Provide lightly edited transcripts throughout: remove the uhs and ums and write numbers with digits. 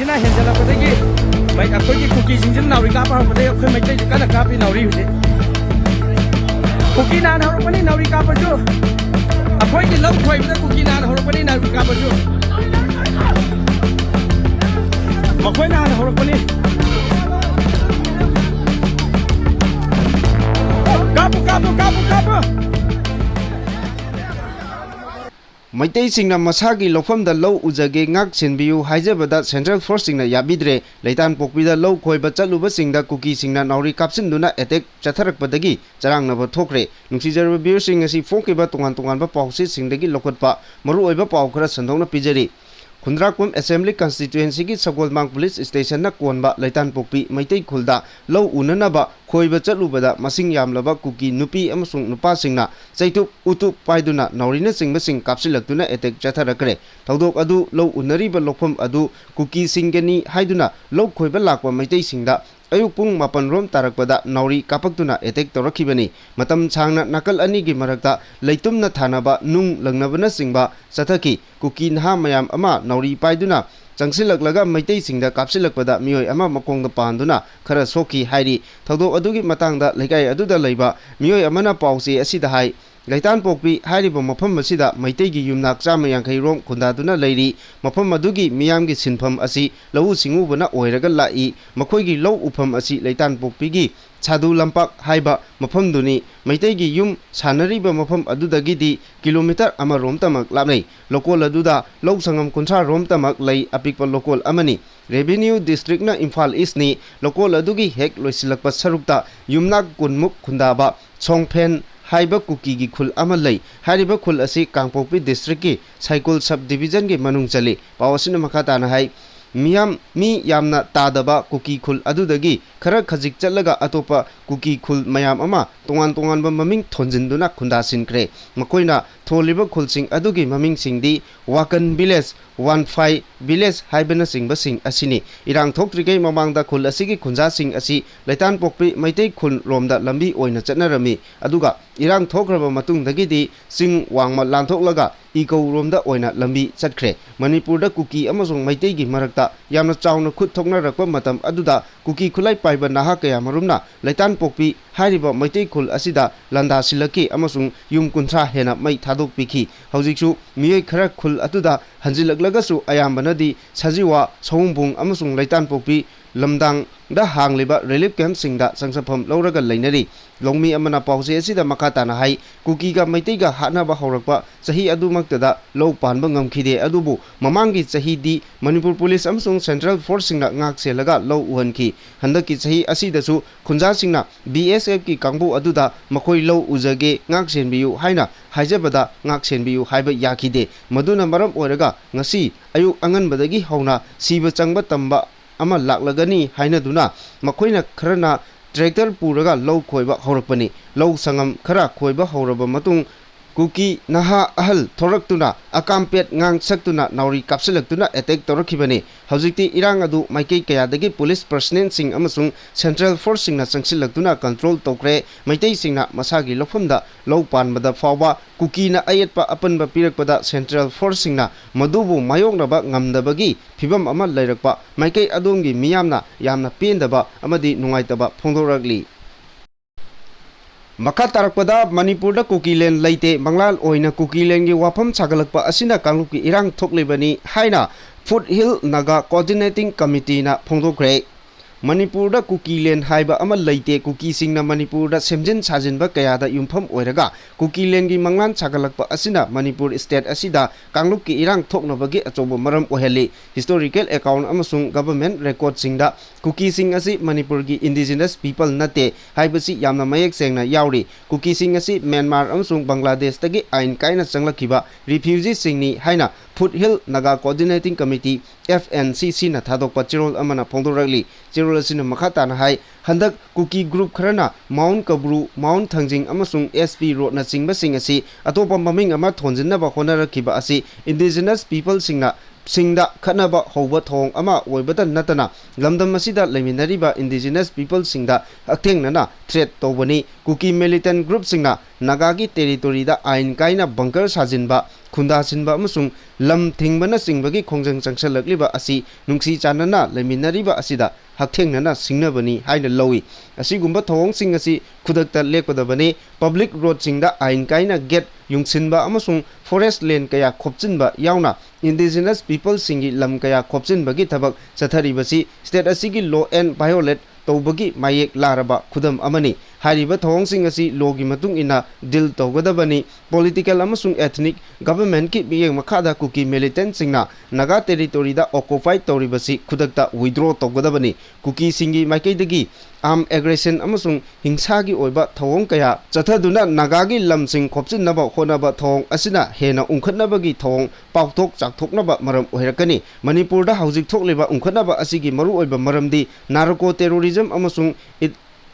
सिंजना हेंजलपदगी मै अखोगी cookie सिंजन नाउरी कापा हरपदे अखोय मैते कना copy नाउरी हुजे cookie naan हरपनी नाउरी कापजु अखोगी low खोइबदा cookie naan हरपनी नाउरी कापजु मखोय naan हरपनी Kapu Meitei singna masagi lofamda low ujage ngak sinbiu haijabada Central Force singna yabidre leitan pokpida low khoiba chaluba singda Kuki singna nauri kapsinduna attack chatharakpadagi charangnaba thokre nungsijarba biu sing asi fokiba tongan ba pausi singdagi lokotpa maru oiba pau khara sandongna pijari Khundrakum Assembly Constituency ki Sagolmang Police Station na konba leitan pokpi Meitei khulda low unanaba khoiba chalubada masing yamlaba Kuki nupi amasung nupa singna chaitu utu paiduna naurina singba sing kapsilaktuna attack chatharakre thodok adu low unariba lokpham adu Kuki singani haiduna low khoiba lakwa Meitei singda ayuk pung mapan rom tarakpada nauri kapaktuna attack torakhibani matam changna nakal ani gi marakta leitumna thanaba nung langnabana singba sathaki Kuki nha mayam ama nauri paiduna changsilaklaga Meitei singda kapsilakpada mioi ama makongda panduna khara soki hairi thodok adugi matangda lekai aduda leiba mioi amana pause asida hai Leitan pokpi hairiba mafam asida Meitei gi yumnak chama yankai rom khundaduna leiri mafam adugi miyam gi sinpham asi lau singubana oiraga lai makhoi gi lau upham asi leitan pokpi gi Chadu lampak haiba mafam duni Meitei gi yum sanariba mafam adudagi di kilometer ama rom tamak lapnei lokol aduda lau sangam kunsa rom tamak lei apikpa lokol amani Revenue District na Imphal East ni lokol adugi hek loisilakpa sarukta yumnak kunmuk khundaba Khongpham Haiba Kuki khul amalai hariba khul asi Kangpokpi district ki Saikul subdivision ki manung chali pawasina makata na hai miyam mi yamna tadaba Kuki khul adudagi khara khajik chalaga atopa Kuki khul mayam ama tongan ba maming thonjinduna khunda sinkre makoina tholiba khulsing adugi maming singdi Wakan village 15 village haibana singba sing asini irang thoktrike mamangda khul asigi khunja sing asi leitan pokpi Meitei khul romda lambi oina chatnarami aduga irang thokraba matungdagi di sing wangma lanthoklaga iko romda oina lambi chatkre Manipurda Kuki amasung Meitei gi marakta yamna chauna khut thoknarakpa matam aduda Kuki khulai paiba naha kaya marumna leitan pokpi hariba Meitei khul asida landa silaki amasung yum kunthra hena mai thadok pikhi hojiksu miyei khara khul atuda hanjilaklagasu ayambanadi sajiwa sohumbung amasung leitan pokpi lamdang da hangliba relief camp singda sangsapam lauraga leinari longmi amana pause asida makata na hai Kukiga Meitei ga hanaba haurakpa chahi adumaktada low panba ngamkhide adubu mamangi chahi di Manipur Police amsung Central Force singna ngak selaga low uhanki handaki chahi asidasu khunja singna BSF ki kangbu aduda makhoi low ujage ngak senbiyu haina haijabada ngak senbiyu haiba yakide maduna maram oiraga ngasi ayuk anganbadagi hauna siba changba tamba ama laklagani hainaduna makoina kharana tractor puraga low khoiba haurakpani low sangam khara khoiba hauraba matung Kuki naha ahal thoraktuna akampet ngang saktuna nauri kapsilaktuna attack torakhibani hojikti irang adu maikei kayadagi police personnel sing amasung Central Force singna changsilaktuna control tokre Meitei singna masagi lofamda low panbada fawba Kuki na ayetpa apanba pirakpada Central Force singna madubu mayoknaba ngamdabagi phibam ama leirakpa maikei adongi miyamna yamna pendaba amadi nungaitaba phongdoragli Makatarakpada Manipurda Kukiland Leite Banglal oina Kukiland gi wafam sagalakpa asina kanglupki irang thoklibani haina Foothill Naga Coordinating Committee na phongdokre Manipurda Kukiland Haiba ama Leite Kuki singna Manipurda semjin sajinba kayada yumpham oiraga Kukiland gi manglan sagalakpa asina Manipur state asida kanglupki irang thoknabagi achobo maram oheli historical account amasung government record singda Kuki sing asi Manipur gi indigenous people nate haibasi yamna mayek sengna yauri Kuki sing asi Myanmar amasung Bangladesh tagi ain kaina changlakiba refugee singni haina Foothill Naga Coordinating Committee FNCC na thadokpa chirol amana phongdoragli chirol asina makhata na hai handak Kuki group kharana Mount Kabru Mount Thangjing amasung SP road na chingba sing asi atopa maming ama thonjinna ba honarakiba asi indigenous people singna singda khanaba hoba thong ama oibata natana lamdam asida leminariba indigenous people singda aktengnana threat tobani Kuki militant group singna Nagagi territory da ain kaina bunker sajinba khunda sinba amasung lam thingbana singbagi khongjang changsalakliba asi nungsi chanana leminariba asida haktengnana singnabani haina lowi asigumba thong sing asi khudakta lekpadabani public road singda ain kaina gate yungsinba amasung forest land kaya khopchinba yauna indigenous people singi lam kaya khopchinbagi thabak chatharibasi state asigi law and violate tawbagi mayek laraba khudam amani hariba thong sing asi logi matung ina deal tawgadabani political amasung ethnic government ki miyeng makhada Kuki militant singna Naga territory da occupy tawribasi khudakta withdraw tawgadabani Kuki singi maikaidagi arm aggression amasung hingsagi oiba thong kaya chathaduna Nagagi lamsing khopchinaba honaba thong asina hena ungkhatnabagi thong pautok chakthoknaba maram oirakani Manipur da haujik thokliba ungkhatnaba asigi maru oiba maramdi narco terrorism amasung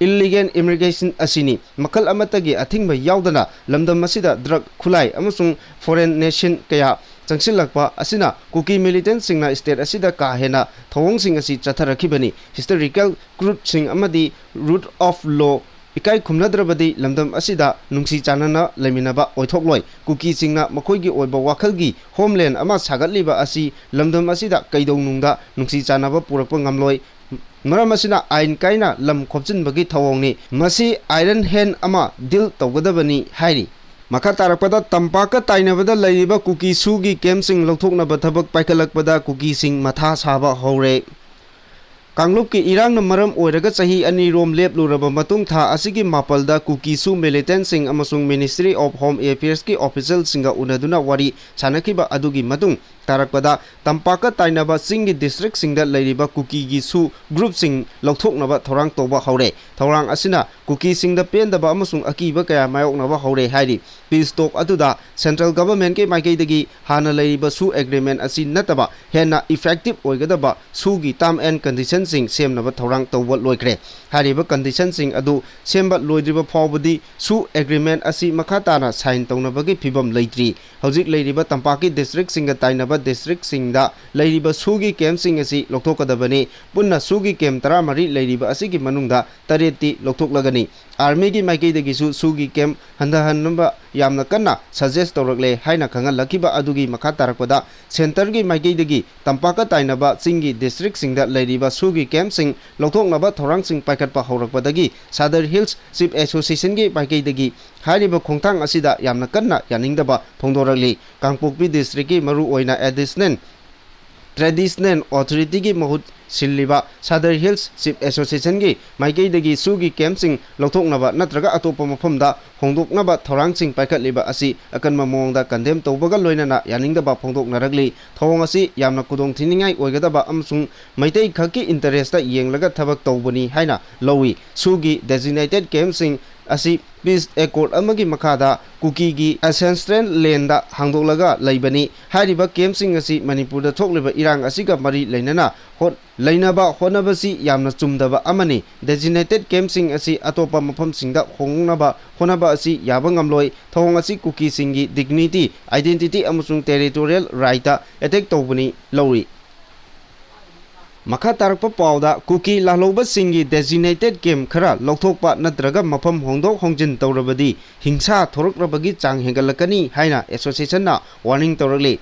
illegal immigration asini makal amatagi athingba yaudana lamdam asida drug khulai amasung foreign nation kaya changsilakpa asina Kuki militant singna state asida ka hena thong sing asi chatharakibani historical group sing amadi root of law ikai khumnadrabadi lamdam asida nungsi chanana leminaba oithokloi Kuki singna makhoigi oiba wakhalgi homeland ama sagatliba asi lamdam asida kaidongnungda nungsi chanaba purakpa ngamloi maram asina ain kaina lam khopchinbagi thawongni masi iron hand ama deal tawgadabani hairi makha tarakpada tampaka tainabada laiba Kuki sugi kemsing lokthoknaba thabak paikhalakpada Kuki sing matha saba hore Kanglup ki irang na maram oiraga chahi ani rom lepluraba matung tha asigi mapalda Kuki su militant sing amasung Ministry of Home Affairs ki official singa unaduna wari chanakiba adugi matung tarakpada tampaka tainaba Singi district singda lairiba Kuki gi su group sing lokthoknaba thorang toba haure thorang asina Kuki singda pendaba amasung akiba kaya mayoknaba haure hairi peace talk aduda central government ke maikaidagi hana lairiba su agreement asi nataba hena effective oigadaba su gi term and condition sing semnaba thorang tawwa loikre hariba condition sing adu semba loidriba phawbadi su agreement asi makhatana sign tawnabagi phibam leitri hojik leiriba tampaki district singa tainaba district singda leiriba sugi camp sing asi lokthokadabani punna sugi camp 13 leiriba asigi manungda tareti loktoklagani army gi maikaidagi sugi camp handahanba yamna kanna suggest tawrakle haina khangal-lakiba adugi makha tarakpada center gi maikaidagi tampaka tainaba Singi district singda leiriba sugi camp sing lokthoknaba thorang sing paikatpa haurakpadagi Southern Hills Chief Association gi maikaidagi hariba khongthang asida yamna kanna yaningdaba phongdorali Kangpokpi district gi maru oina additional traditional authority gi mahut silliba Southern Hills Chief Association gi maikaidagi sugi camp sing lokthoknaba natraga atopa mafamda hongdoknaba thorang sing paikatliba asi akanma mongda condemn tawbaga loinana yaningdaba phongdoknaragli thong asi yamna kudong thiningai oigadaba amsung Meitei khaki interest ta yenglaga thabak tawbani haina lowi sugi designated camp sing asi peace accord amagi makhada Kuki gi ancestral land da hangdoklaga leibani hariba camp sing asi Manipur da thokliba irang asiga mari leinana hot leinaba honabasi yamna chumdaba amani designated camp sing asi atopa mafam singda hongnaba honaba asi yaba ngamloi thong asi Kuki singi dignity identity amusung territorial right ta attack tawbani lori makha tarakpa pawda Kuki lahloba singi designated camp khara lokthokpa natraga mafam hongdok hongjin tawrabadi hingsa thorokrabagi chang hengalakani haina association na warning tawrakli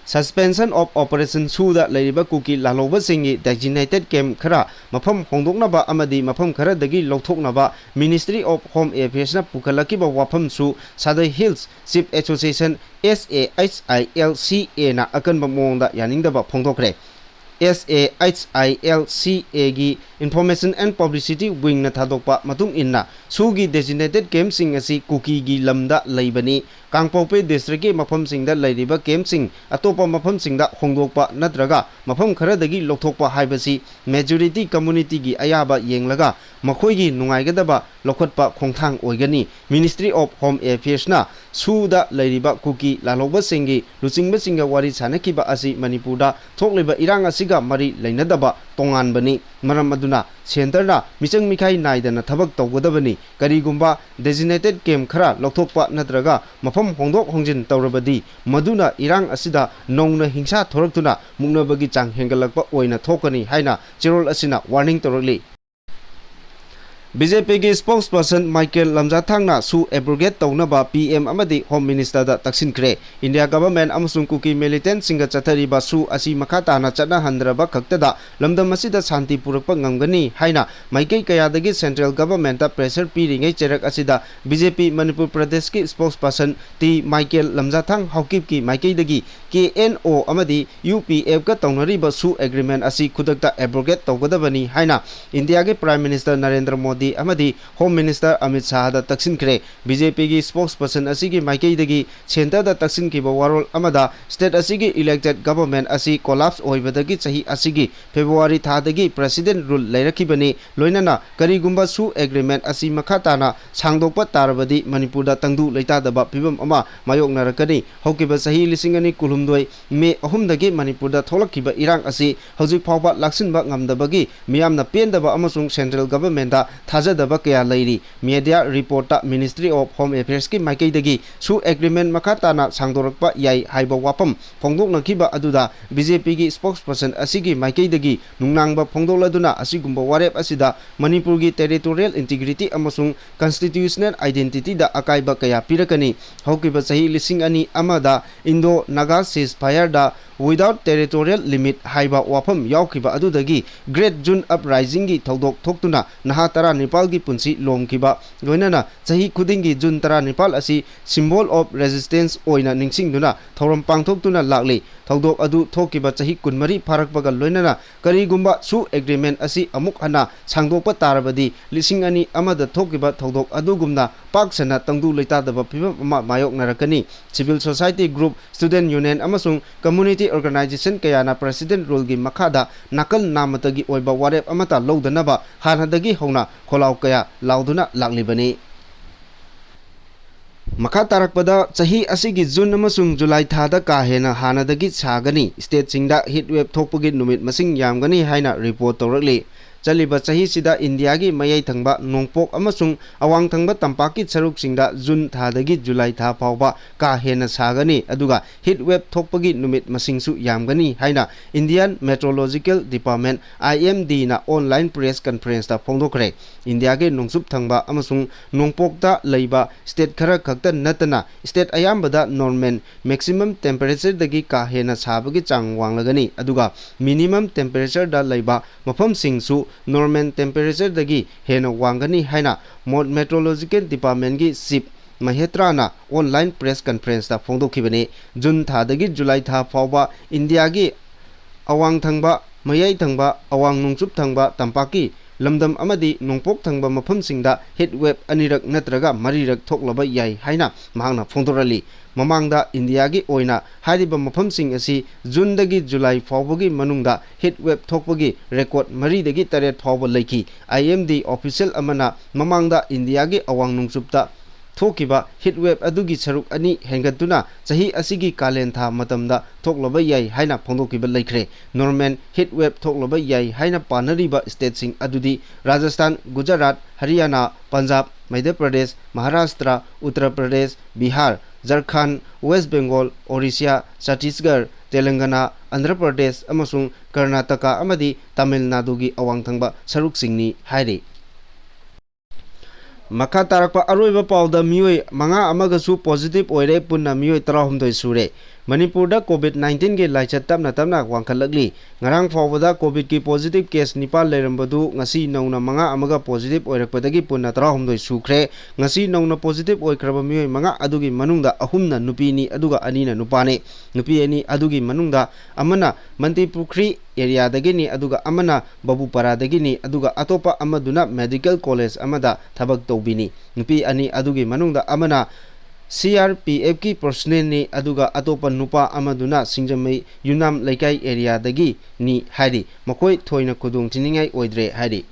suspension of operation suda leiriba Kuki lahloba singi designated camp khara mafam hongdoknaba amadi mafam khara dagi lokthoknaba Ministry of Home Affairs na pukhalakiba wafam su Southern Hills Chief Association SAHILCA na akanba mongda yaningdaba phongdokre SAHILCA gi Information and Publicity Wing na thadokpa matung inna sugi designated camp sing asi Kuki gi lamda leibani Kangpokpe district gi mafam singda leiriba camp sing atopa mafam singda hongdokpa natraga mafam kharadagi lokthokpa haibasi majority community gi ayaba yenglaga makhoigi nungaigadaba lokhatpa khongthang oigani Ministry of Home Affairs na suda leiriba Kuki lalokba singi luchingba singa wari sanakiba asi Manipurda thokliba irang asiga mari leinadaba tongan bani मरम अदुना सेंटरना मिचंग मिखाई नाइदना थबक तौगदबनी करीगुंबा designated camp खरा लौथोकपा नत्रगा मफम होंदोक होंजिन तौरबदी मदुना इरांग असिदा नौना हिंसा थोरक्तुना मुक्नबगी चांग हेंगलकपा ओइना थोकनी हाइना Chirol असिना warning तौरली BJP की spokesperson Michael लमजाथांगना सु abrogate तौनबा PM अमदी home minister दा तक्सिनख्रे India government अमसुंग cookie militant सिंगा चथरिबा सु असी मखाताना चना हंद्रबा खक्तदा लमदम असिदा शांति पुरकपा ngamgani हाइना माइकै कयादगी सेंट्रल गवर्नमेंट ता प्रेशर पीरिंगै चेरक असिदा BJP मणिपुर प्रदेश की स्पोक्सपर्सन टी माइकेल लमजाथांग हौकिप की माइकैदगी KNO अमदी UPF का तौनरिबा सु एग्रीमेंट असी खुदकता एब्रोगेट तौगदबनी हाइना इंडिया के प्राइम मिनिस्टर नरेंद्र मोदी अमदी होम मिनिस्टर अमित शाह दा तक्सिनख्रे BJP की स्पोक्सपर्सन असिगी माइकैदगी सेंटर दा तक्सिनखिबा वारोल अमदा स्टेट असिगी इलेक्टेड गवर्नमेंट असी कोलैप्स ओइबदगी चही असिगी फेब्रुवारी थादगी प्रेसिडेंट रूल लैरखिबनी लोइनना करीगुंबा सु एग्रीमेंट असी मखाताना सांगदोकपा तारबदी मणिपुर दा तंगदु लैतादबा फिबम अमा मायोकनरकनी हौकिबा चही लिसिंगनी कुलुमदोय मे अहुमदगी मणिपुर दा थोलखिबा इरांग असी हौजिक फावबा लाक्सिनबा ngamdabagi मियामना पेंदबा अमसुंग सेंट्रल गवर्नमेंट दा थाजदबा कया Larry media report ministry of home affairs की माइकैदगी सु एग्रीमेंट मखाताना सांगदोरकपा याई हाइबा वापम फोंदोकनखिबा अदुदा BJP की स्पोक्सपर्सन असिगी माइकैदगी नुंगनांगबा फोंदोलदुना असिगुंबा वारेप असिदा मणिपुर की टेरिटोरियल इंटीग्रिटी अमसुंग कॉन्स्टिट्यूशनल आइडेंटिटी दा अकाइबा कया पिरकनी हौकिबा चही लिसिंग अनि अमदा इंडो नागा सीज फायर दा विदाउट टेरिटोरियल लिमिट हाइबा वाफम यावखिबा अदुदगी ग्रेट जून अपराइजिंग की थौदोक थोक्तुना नहा तरा नेपाल की पुंसी लोमखिबा लोइनना चही खुदिंगी जून तरा नेपाल असी सिंबल ऑफ रेजिस्टेंस ओइना निंगसिंगदुना थौरम पांगथोक्तुना लागली थौदोक अदु थोकिबा चही कुनमरी फारकपगा लोइनना करीगुंबा सु एग्रीमेंट असी अमुक हना सांगदोकपा तारबदी लिसिंग अनि अमदा थोकिबा थौदोक अदुगुमना पाकसना तंगदु लैतादबा फिबम अमा मायोकनरकनी civil society group student union अमसुंग कम्युनिटी ऑर्गेनाइजेशन कयाना प्रेसिडेंट रूल की मखादा नाकल नामतगी ओइबा वारेप अमता लौदनबा हानदगी हौना खोलाव कया लाउदुना लागलिबनी मखा तारकपदा चही असिगी जून अमसुंग जुलाई थादा का हेना हानदगी सागनी स्टेट सिंगदा हिट वेव थोकपगी नुमित मसिंग यामगनी हाइना रिपोर्ट तौरकली चलिबा चही सिदा इंडिया की मयै थंगबा नोंगपोक अमसुंग अवांग थंगबा तंपाकी सरुक सिंगदा जून थादगी जुलाई था फावबा का हेना सागनी अदुगा हिट वेव थोकपगी नुमित मसिंगसु यामगनी हाइना इंडियन मेट्रोलॉजिकल डिपार्टमेंट IMD ना ऑनलाइन प्रेस कॉन्फ्रेंस ता फोंदोखरे इंडिया के नोंगसुप थंगबा अमसुंग नोंगपोकता लैबा स्टेट खरा खक्ता नतना स्टेट अयामबदा नॉर्मल मैक्सिमम टेम्परेचर दगी का हेना साबगी चांग वांगलगनी अदुगा मिनिमम टेम्परेचर दा लैबा मफम सिंगसु नॉर्मल टेम्परेचर दगी हेना वांगनी हाइना मेट्रोलॉजिकल डिपार्टमेंट की चीफ महेत्राना ऑनलाइन प्रेस कॉन्फ्रेंस ता फोंदोखिबने जून थादगी जुलाई था फावबा इंडिया की अवांग थंगबा मयै थंगबा अवांग नोंगसुप थंगबा तंपाकी लमदम अमदी नोंगपोक थंगबा मफमसिंगदा हिट वेव अनिरक नत्रगा मरिरक थोकलबा याई हाइना महांगना फोंदोरली ममांगदा इंडिया की ओइना हारिबा मफमसिंग असी जून दगी जुलाई फावबगी मनुंगदा हिट वेव थोकपगी रेकॉर्ड मरी दगी तरेट फावबा लैखी IMD ऑफिशियल अमना ममांगदा इंडिया की अवांग नोंगसुपता थोकिबा हिट वेव अदुगी सरुक अनि हेंगतुना चही असिगी कालेन था मतमदा थोकलबा याई हाइना फोंदोकिबा लैख्रे नॉर्मल हिट वेव थोकलबा याई हाइना पानरिबा स्टेट सिंग अदुदी राजस्थान गुजरात हरियाणा पंजाब मध्य प्रदेश महाराष्ट्र उत्तर प्रदेश बिहार झारखंड वेस्ट बंगाल ओडिशा छत्तीसगढ़ तेलंगाना आंध्र प्रदेश अमसुंग कर्नाटका अमदी तमिलनाडु की अवांग थंगबा सरुक सिंगनी हाइरे मखा तारकपा अरोइबा पाउदा मियोय मंगा अमगसु पॉजिटिव ओइरे पुन्ना मियोय 13 सुरे मणिपुर कोविड-19 के लाइचत तपना तपना वांखलगली ngarang फावदा कोविड की पॉजिटिव केस निपाल लेरंबदु ngasi नौना मंगा अमगा पॉजिटिव ओइरकपदगी पुन्ना 13 सुख्रे ngasi नौना पॉजिटिव ओइख्रबा मियोय मंगा अदुगी मनुंगदा अहुमना नुपीनी अदुगा अनीना नुपाने नुपी अनि अदुगी मनुंगदा अमना मंतीपुख्री एरिया दगिनी अदुगा अमना बबुपरा दगिनी अदुगा अतोपा अमदुना मेडिकल कॉलेज अमदा थबक तौबिनी नुपी अनि अदुगी मनुंगदा अमना CRPF की पर्सनल ने अदुगा अतोपा नुपा अमदुना सिंजमई युनाम लैकाई एरिया दगी नि हाइरी मकोई थोइना खुदुंग थिनिंगाई ओइद्रे हाइरी